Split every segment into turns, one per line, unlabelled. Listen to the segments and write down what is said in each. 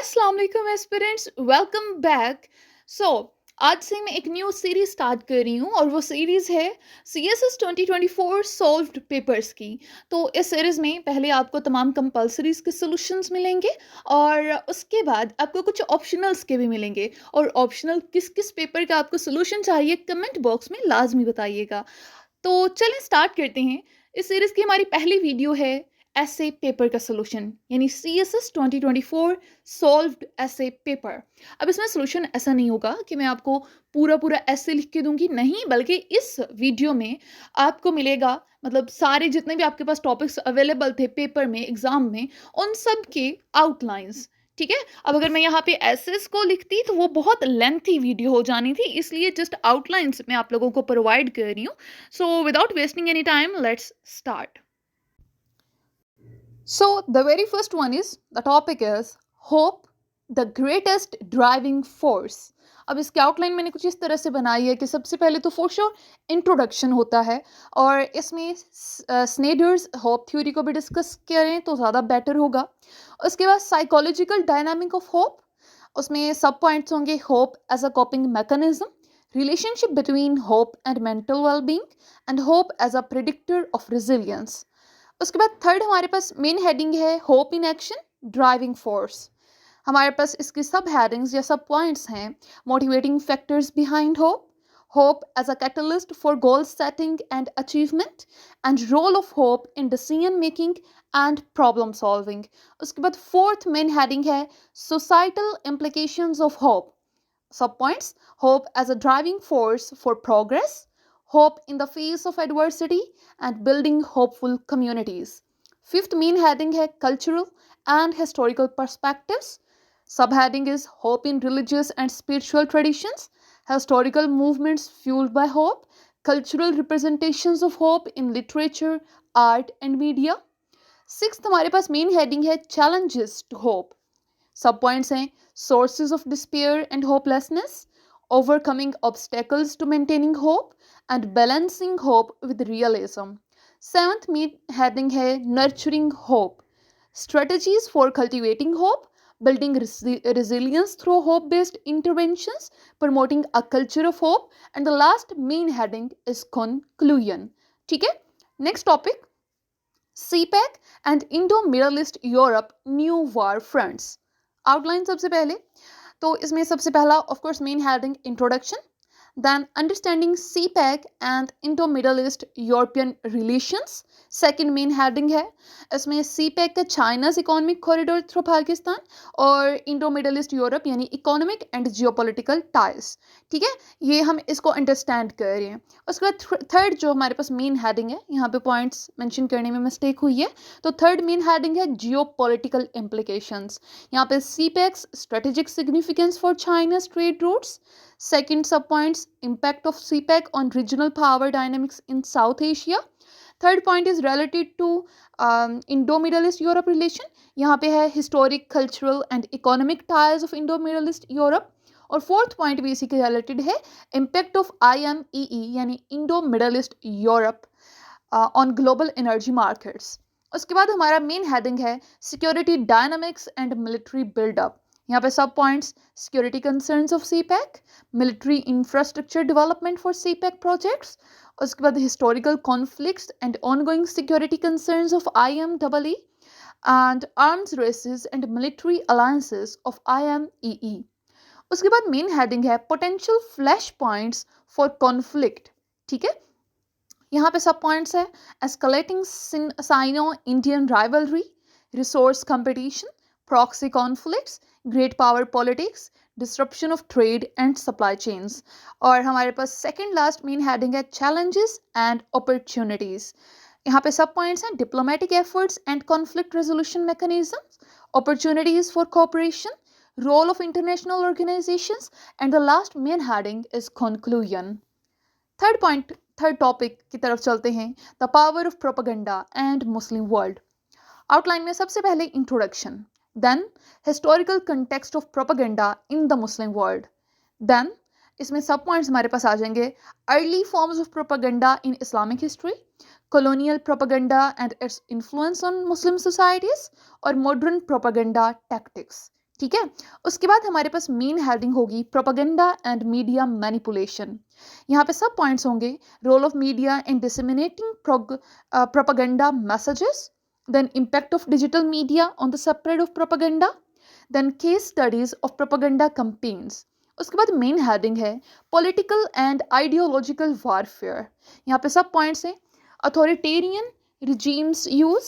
अस्सलाम वालेकुम aspirants, welcome back. सो आज से मैं एक न्यू सीरीज स्टार्ट कर रही हूँ और वो सीरीज है CSS 2024 सॉल्व्ड पेपर्स की। तो इस सीरीज में पहले आपको तमाम कंपलसरीज के सॉल्यूशंस मिलेंगे और उसके बाद आपको कुछ ऑप्शनल्स के भी मिलेंगे। और ऑप्शनल किस किस पेपर का आपको सॉल्यूशन चाहिए कमेंट बॉक्स में लाजमी बताइएगा। तो चलें स्टार्ट करते हैं। इस सीरीज की हमारी पहली वीडियो है ऐसे पेपर का सॉल्यूशन, यानी CSS 2024 सॉल्व्ड ऐसे पेपर। अब इसमें सॉल्यूशन ऐसा नहीं होगा कि मैं आपको पूरा पूरा ऐसे लिख के दूंगी, नहीं, बल्कि इस वीडियो में आपको मिलेगा, मतलब सारे जितने भी आपके पास टॉपिक्स अवेलेबल थे पेपर में एग्जाम में, उन सब के आउटलाइंस। ठीक है। अब अगर मैं यहाँ पे एसेस को लिखती तो वो बहुत लेंथी वीडियो हो जानी थी, इसलिए जस्ट आउटलाइंस मैं आप लोगों को प्रोवाइड कर रही हूँ। So without wasting any time let's start. So, the very first one is the topic is hope, the greatest driving force. अब इसके आउटलाइन मैंने कुछ इस तरह से बनाई है कि सबसे पहले तो फॉर श्योर इंट्रोडक्शन होता है और इसमें स्नेडर्स होप थ्योरी को भी डिस्कस करें तो ज़्यादा बेटर होगा। उसके बाद साइकोलॉजिकल डायनामिक ऑफ होप, उसमें सब पॉइंट्स होंगे hope as a coping mechanism, relationship between hope and mental wellbeing and hope as a predictor of resilience. उसके बाद थर्ड हमारे पास मेन हेडिंग है hope in action driving force. हमारे पास इसकी सब हेडिंग्स या सब पॉइंट्स हैं motivating factors behind hope, hope as a catalyst for goal setting and achievement and role of hope in decision making and problem solving. उसके बाद fourth main heading है societal implications of hope. Sub points hope as a driving force for progress, hope in the face of adversity and building hopeful communities. Fifth main heading है cultural and historical perspectives. Subheading is hope in religious and spiritual traditions, historical movements fueled by hope, cultural representations of hope in literature, art and media. Sixth हमारे पास main heading है challenges to hope. सब points हैं sources of despair and hopelessness, overcoming obstacles to maintaining hope, and balancing hope with realism. Seventh main heading है nurturing hope, strategies for cultivating hope, building resilience through hope-based interventions, promoting a culture of hope, and the last main heading is conclusion. ठीक है। Next topic, CPEC and Indo-Middle East Europe new war fronts. Outline सबसे पहले तो इसमें सबसे पहला of course main heading introduction, then understanding CPEC and Indo Middle East European relations. Second main heading है इसमें CPEC का China's economic corridor through Pakistan और इंडो मिडल ईस्ट यूरोप यानी इकोनॉमिक एंड जियोपॉलिटिकल टाइज। ठीक है, ये हम इसको अंडरस्टैंड कर रहे हैं। उसके बाद थर्ड जो हमारे पास मेन हेडिंग है, यहाँ पे पॉइंट्स मेंशन करने में मिस्टेक हुई है, तो थर्ड मेन हेडिंग है जियोपॉलिटिकल इम्प्लीकेशंस। यहाँ पे CPEC's strategic significance for China's trade routes. Second subpoints, impact of CPEC on regional power dynamics in South Asia. Third point is related to Indo-Middle East Europe relation. यहाँ पे है historic, cultural and economic ties of Indo-Middle East Europe. और fourth point भी इसी के related है, impact of IMEE यानी Indo-Middle East Europe on global energy markets. उसके बाद हमारा मेन हेडिंग है security dynamics and military buildup. यहाँ पे sub points security concerns of CPEC, military infrastructure development for CPEC projects, उसके बाद historical conflicts and ongoing security concerns of IMEE and arms races and military alliances of IMEE। उसके बाद main heading है potential flash points for conflict. ठीक है, यहाँ पे sub points है escalating Sino Indian rivalry, resource competition, proxy conflicts, great power politics, disruption of trade and supply chains. और हमारे पास सेकंड लास्ट मेन हेडिंग है चैलेंजेस एंड अपॉर्चुनिटीज। यहाँ पे सब पॉइंट्स हैं diplomatic efforts and conflict resolution mechanisms, opportunities for cooperation, role of international organizations and the last main heading is conclusion. Third topic की तरफ चलते हैं, the power of propaganda and Muslim world. Outline में सबसे पहले introduction, then historical context of propaganda in the Muslim world, then इसमें sub points हमारे पास आ जाएंगे early forms of propaganda in Islamic history, colonial propaganda and its influence on Muslim societies, और modern propaganda tactics। ठीक है। उसके बाद हमारे पास मेन हेडिंग होगी प्रोपेगेंडा एंड मीडिया मैनिपुलेशन। यहाँ पे सब पॉइंट्स होंगे, role of media in disseminating propaganda messages, then impact of digital media on the spread of propaganda, then case studies of propaganda campaigns. उसके बाद main heading है political and ideological warfare. यहाँ पे sub points हैं, authoritarian regimes use,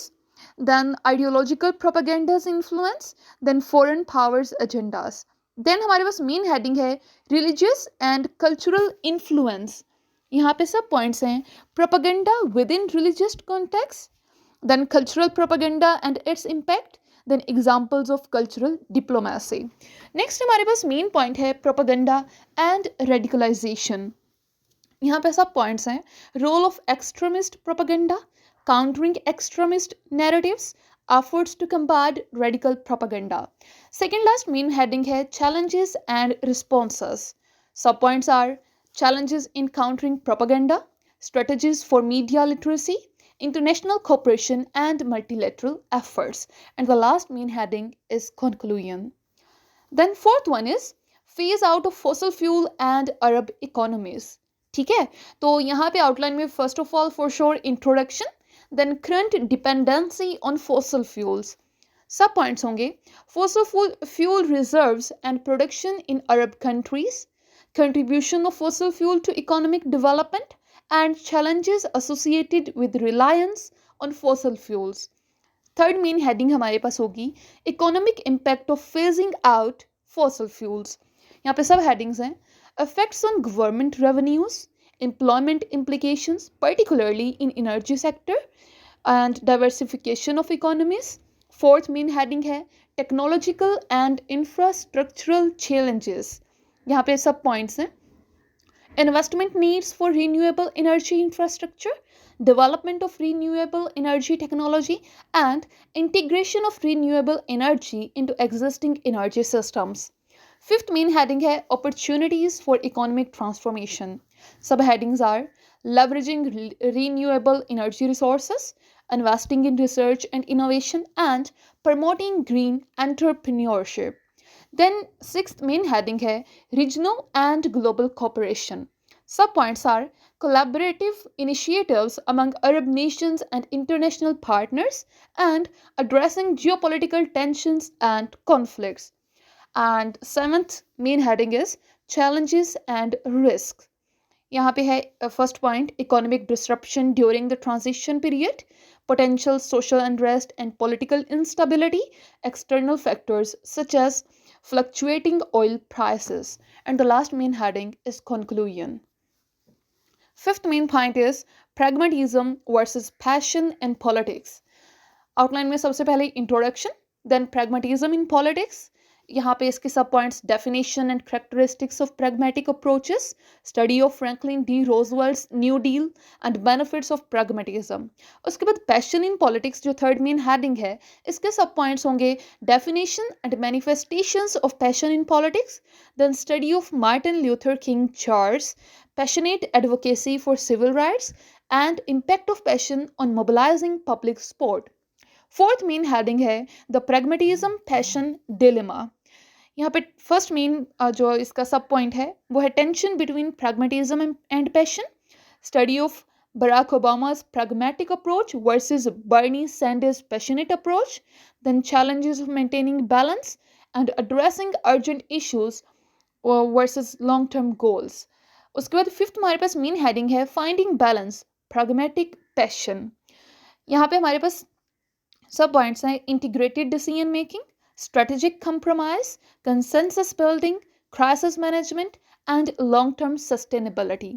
then ideological propaganda's influence, then foreign powers agendas. Then हमारे पास main heading है religious and cultural influence। यहाँ पे सब पॉइंट्स हैं, propaganda within religious context, then cultural propaganda and its impact, then examples of cultural diplomacy. Next हमारे पास main point है propaganda and radicalization। यहाँ पे सब पॉइंट्स हैं, role of extremist propaganda, countering extremist narratives, efforts to combat radical propaganda. Second last main heading है challenges and responses. Sub points are challenges in countering propaganda, strategies for media literacy, international cooperation and multilateral efforts. And the last main heading is conclusion. Then fourth one is phase out of fossil fuel and Arab economies. ठीक है, तो यहाँ पे outline में first of all for sure introduction, then current dependency on fossil fuels. Sub points होंगे, fossil fuel reserves and production in Arab countries, contribution of fossil fuel to economic development and challenges associated with reliance on fossil fuels. Third main heading हमारे पास होगी economic impact of phasing out fossil fuels. यहाँ पे सब headings हैं, effects on government revenues, employment implications, particularly in energy sector, and diversification of economies. Fourth main heading है technological and infrastructural challenges। यहाँ पे सब points हैं, investment needs for renewable energy infrastructure, development of renewable energy technology, and integration of renewable energy into existing energy systems. Fifth main heading है opportunities for economic transformation. Sub headings are leveraging renewable energy resources, investing in research and innovation, and promoting green entrepreneurship. Then sixth main heading है regional and global cooperation. Sub points are collaborative initiatives among Arab nations and international partners, and addressing geopolitical tensions and conflicts. And seventh main heading is challenges and risks. यहाँ पे है first point economic disruption during the transition period, potential social unrest and political instability, external factors such as fluctuating oil prices. And the last main heading is conclusion. Fifth main point is pragmatism versus passion in politics. Outline में सबसे पहले introduction, then pragmatism in politics, यहाँ पे इसके सब points definition and characteristics of pragmatic approaches, study of Franklin D Roosevelt's New Deal and benefits of pragmatism. उसके बाद passion in politics जो थर्ड मेन हेडिंग है, इसके सब पॉइंट्स होंगे definition and manifestations of passion in politics, then study of Martin Luther King Charles, passionate advocacy for civil rights and impact of passion on mobilising public support. Fourth main heading है the pragmatism passion dilemma. यहाँ पे first main जो इसका सब point है वो है tension between pragmatism and passion, study of Barack Obama's pragmatic approach versus Bernie Sanders' passionate approach, then challenges of maintaining balance and addressing urgent issues versus long-term goals. उसके बाद fifth हमारे पास मेन हेडिंग है finding balance pragmatic passion। यहाँ पे हमारे पास सब points हैं integrated decision making, strategic compromise, consensus building, crisis management, and long-term sustainability.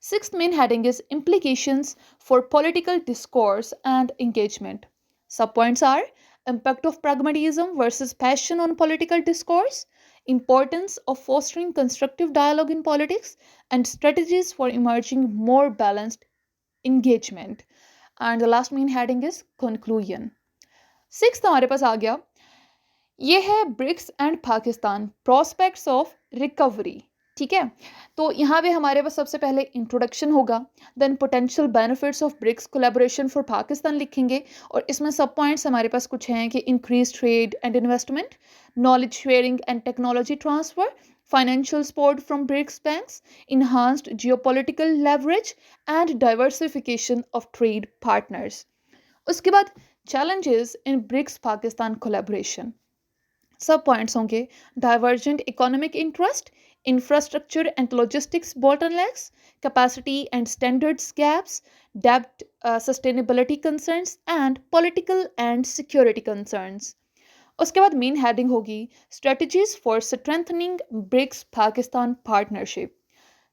Sixth main heading is implications for political discourse and engagement. Subpoints are impact of pragmatism versus passion on political discourse, importance of fostering constructive dialogue in politics, and strategies for emerging more balanced engagement. And the last main heading is conclusion. Sixth हमारे पास आ गया, ये है BRICS and Pakistan prospects of recovery. ठीक है। तो यहाँ पे हमारे पास सबसे पहले इंट्रोडक्शन होगा, then potential benefits of BRICS collaboration for Pakistan लिखेंगे, और इसमें सब पॉइंट्स हमारे पास कुछ हैं कि increase trade and investment, knowledge sharing and technology transfer, financial support from BRICS banks, enhanced geopolitical leverage, and diversification of trade partners. उसके बाद challenges in BRICS Pakistan collaboration. सब पॉइंट्स होंगे, divergent economic interest, infrastructure and logistics bottlenecks, capacity and standards gaps, debt sustainability concerns, and political and security concerns. उसके बाद main heading होगी strategies for strengthening BRICS Pakistan partnership.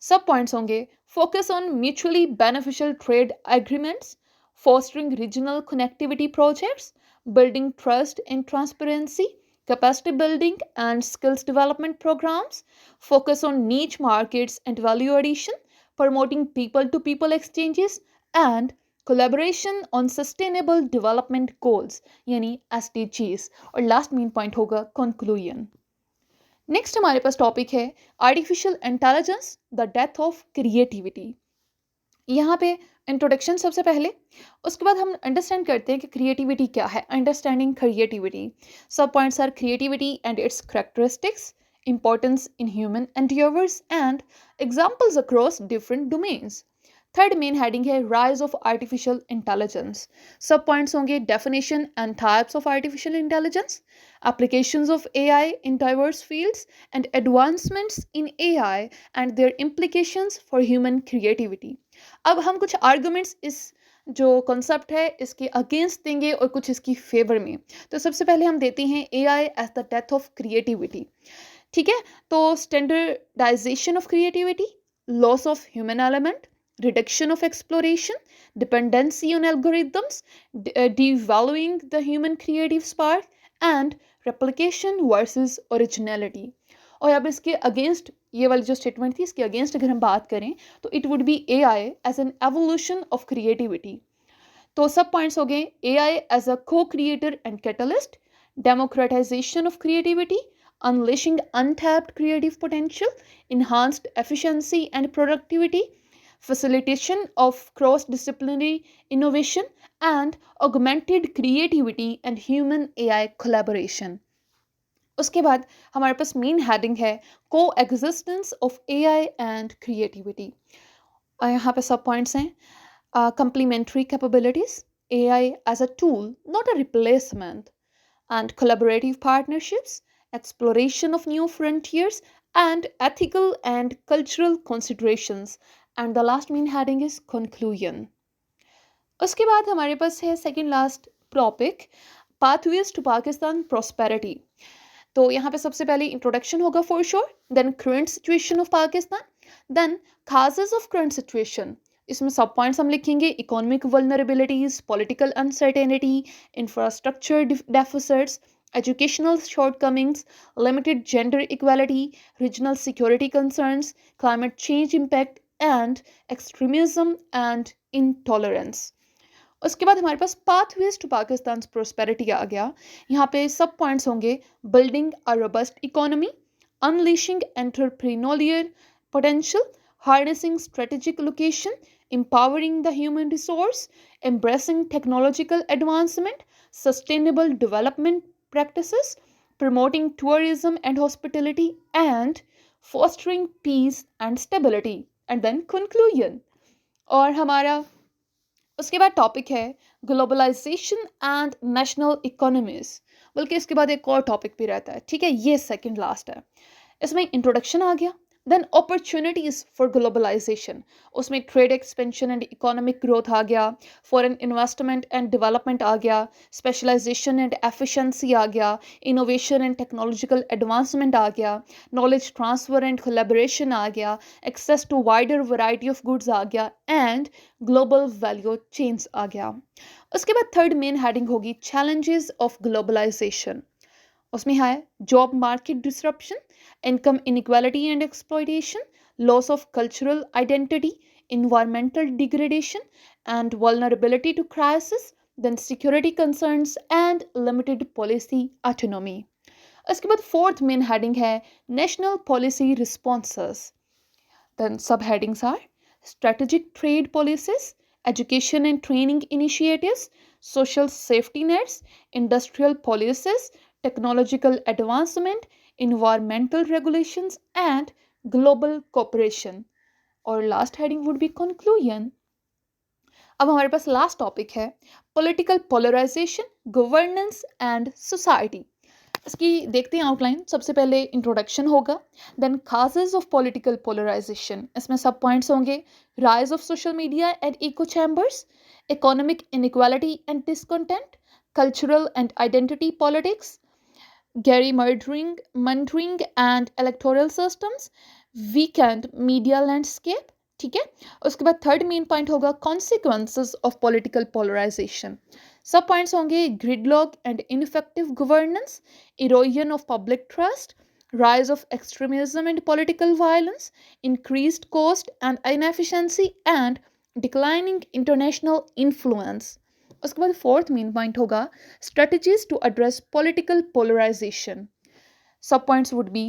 Sub points होंगे, focus on mutually beneficial trade agreements, fostering regional connectivity projects, building trust and transparency, capacity building and skills development programs, focus on niche markets and value addition, promoting people to people exchanges, and collaboration on sustainable development goals यानी SDGs। और last main point होगा conclusion. Next हमारे पास topic है artificial intelligence the death of creativity. यहाँ पे introduction सबसे पहले, उसके बाद हम अंडरस्टैंड करते हैं कि क्रिएटिविटी क्या है। Understanding creativity, sub points are creativity and its characteristics, importance in human endeavors, and examples across different domains. Third main heading है rise of artificial intelligence. Sub points होंगे definition and types of artificial intelligence, applications of AI in diverse fields, and advancements in AI and their implications for human creativity. अब हम कुछ arguments इस जो concept है इसके against देंगे और कुछ इसकी फेवर में। तो सबसे पहले हम देते हैं AI as the death of creativity. ठीक है, तो standardization of creativity, loss of human element, reduction of exploration, dependency on algorithms, devaluing the human creative spark, and replication versus originality। और अब इसके अगेंस्ट, ये वाली जो स्टेटमेंट थी इसके अगेंस्ट अगर हम बात करें तो it would be AI as an evolution of creativity. तो सब पॉइंट्स हो गए, AI as a co creator and catalyst, democratization of creativity, unleashing untapped creative potential, enhanced efficiency and productivity, facilitation of cross-disciplinary innovation, and augmented creativity and human AI collaboration। उसके बाद हमारे पास main heading है coexistence of AI and creativity। यहाँ पे sub points हैं, complementary capabilities, AI as a tool not a replacement, and collaborative partnerships, exploration of new frontiers, and ethical and cultural considerations, and the last main heading is conclusion। उसके बाद हमारे पास है second last topic pathways to Pakistan prosperity। तो यहाँ पे सबसे पहले introduction होगा for sure, then current situation of Pakistan, then causes of current situation, इसमें सब पॉइंट्स हम लिखेंगे, economic vulnerabilities, political uncertainty, infrastructure deficits, educational shortcomings, limited gender equality, regional security concerns, climate change impact, and extremism and intolerance। उसके बाद हमारे पास pathways to Pakistan's prosperity आ गया। यहाँ पे sub points होंगे, building a robust economy, unleashing entrepreneurial potential, harnessing strategic location, empowering the human resource, embracing technological advancement, sustainable development practices, promoting tourism and hospitality, and fostering peace and stability, and then conclusion। और हमारा उसके बाद topic है globalisation and national economies, बल्कि इसके बाद एक और टॉपिक भी रहता है। ठीक है, ये सेकंड लास्ट है। इसमें इंट्रोडक्शन आ गया, देन अपॉर्चुनिटीज फॉर ग्लोबलाइजेशन, उसमें trade expansion and economic growth आ गया, फॉरेन इन्वेस्टमेंट एंड डेवलपमेंट आ गया, स्पेशलाइजेशन एंड एफिशिएंसी आ गया, इनोवेशन एंड टेक्नोलॉजिकल एडवांसमेंट आ गया, नॉलेज ट्रांसफर एंड कोलैबोरेशन आ गया, access to wider variety of goods आ गया, एंड ग्लोबल वैल्यू चेन्स आ गया। उसके बाद थर्ड मेन हेडिंग होगी चैलेंजेस ऑफ ग्लोबलाइजेशन। उसमें है job market disruption, income inequality and exploitation, loss of cultural identity, environmental degradation, and vulnerability to crisis, then security concerns and limited policy autonomy। उसके बाद fourth main heading है national policy responses. Then subheadings are strategic trade policies, education and training initiatives, social safety nets, industrial policies, technological advancement, environmental regulations, and global cooperation. और last heading would be conclusion. अब हमारे पास last topic है political polarization, governance and society. इसकी देखते हैं outline. सबसे पहले इंट्रोडक्शन होगा, then causes of political polarization, इसमें सब पॉइंट्स होंगे. Rise of social media and echo chambers, economic inequality and discontent, cultural and identity politics, gerrymandering and electoral systems, weakened media landscape. ठीक है. उसके बाद third main point होगा consequences of political polarization. सब points होंगे gridlock and ineffective governance, erosion of public trust, rise of extremism and political violence, increased cost and inefficiency, and declining international influence. उसके बाद fourth main point होगा strategies to address political polarization. Sub points would be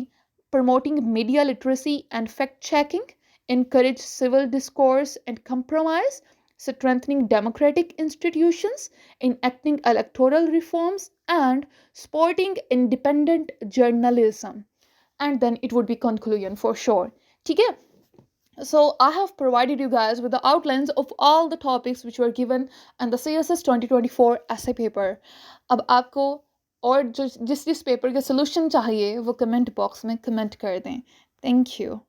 promoting media literacy and fact checking, encourage civil discourse and compromise, strengthening democratic institutions, enacting electoral reforms, and supporting independent journalism. And then it would be conclusion for sure. ठीक है. So I have provided you guys with the outlines of all the topics which were given in the CSS 2024 essay paper. अब आपको और जो जिस paper के solution चाहिए वो कमेंट बॉक्स में कमेंट कर दें. Thank you.